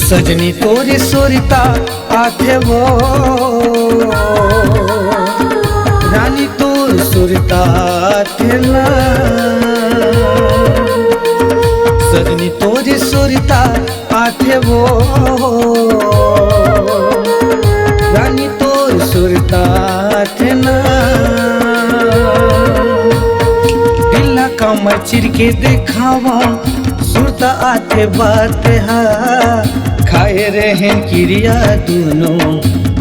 सजनी तोरे सुरता आथे वो रानी तोर सुरता आथे ना। सजनी तोरे सुरता आथे वो रानी तोर सुरता आथे ना। दिल का मचिर के देखावा सुरता आथे बात हा। खाए रहे क्रिया दोनों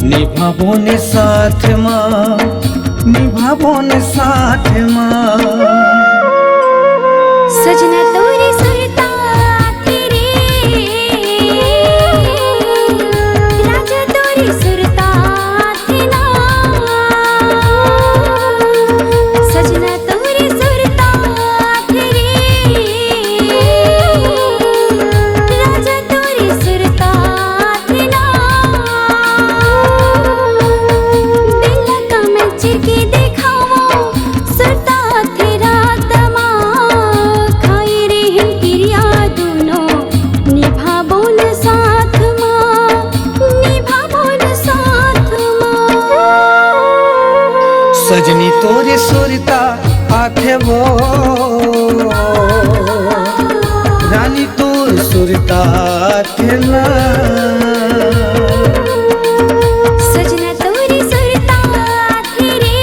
निभाबो ने साथ माँ, निभाबो ने साथ माँ। सजना तोरे सुरता तेरे राजा तोरे सुरता तेना। सजना तोरे सुरता तेरे राजा तोरे सुरता तेना। दिल का मचिर के देखावो सुरता तेरा तमा। खाए रहे क्रिया दोनों निभाबो न साथ माँ, निभाबो न साथ माँ। सजनी तोरे सुरता आथे वो रानी तोर सुरता आथे ना। सजना तोरे सुरता तेरे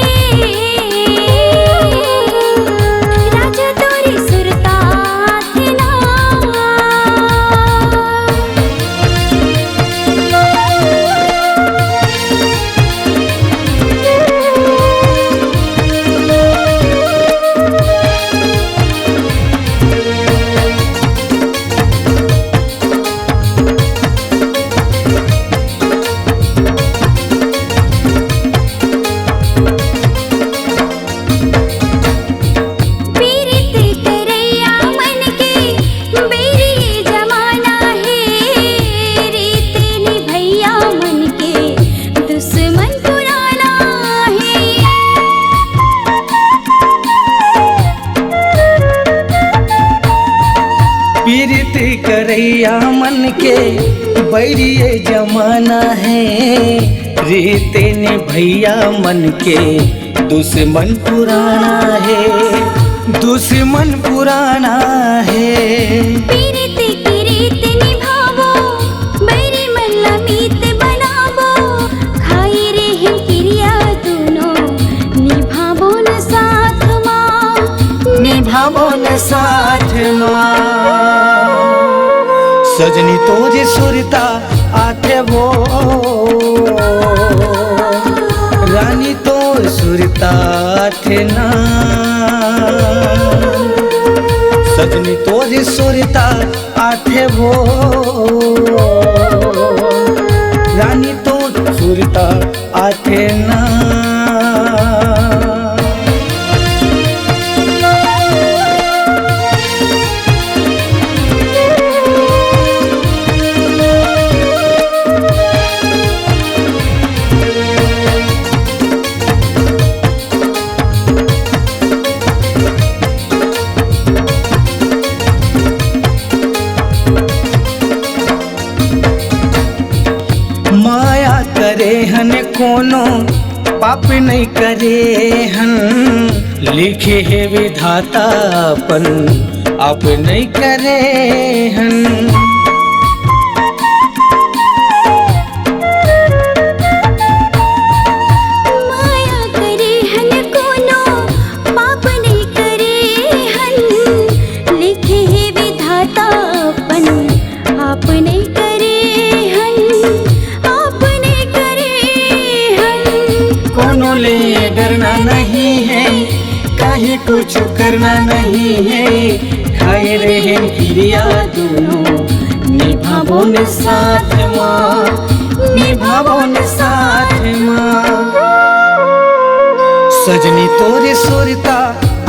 राजा तोरे सुरता तेना। पीरित करैया मन के बेरी जमाना है। रीत निभैया मन के दुश्मन पुराना है। पीरित करैया मन के बैरिए जमाना है। रीते ने भैया मन के दुश्मन पुराना है, दुश्मन पुराना है। पीरित की रीत निभावो बैरी मल्ला मीत बनावो। खाए रहे क्रिया दोनों निभावो न साथ माँ, निभाबो न साथ माँ। सजनी तोरे सुरता आथे वो रानी तोर सुरता आथे ना। सजनी तोरे सुरता आथे वो रानी तोर सुरता आथे ना। माया करे हन कोनो पाप नहीं करे हन। लिखे है विधाता अपन आप नहीं करे हन। माया करे हन कोनो पाप नहीं करे हन। लिखे है विधाता अपन आप नहीं करे हन, आप नहीं करे हन। कोनो ले डरना नहीं है, काहे कुछ करना नहीं है। खाए रहे क्रिया दोनों निभाबो ने साथ माँ, निभाबो ने साथ माँ। सजनी तोरे सुरता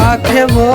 आथे वो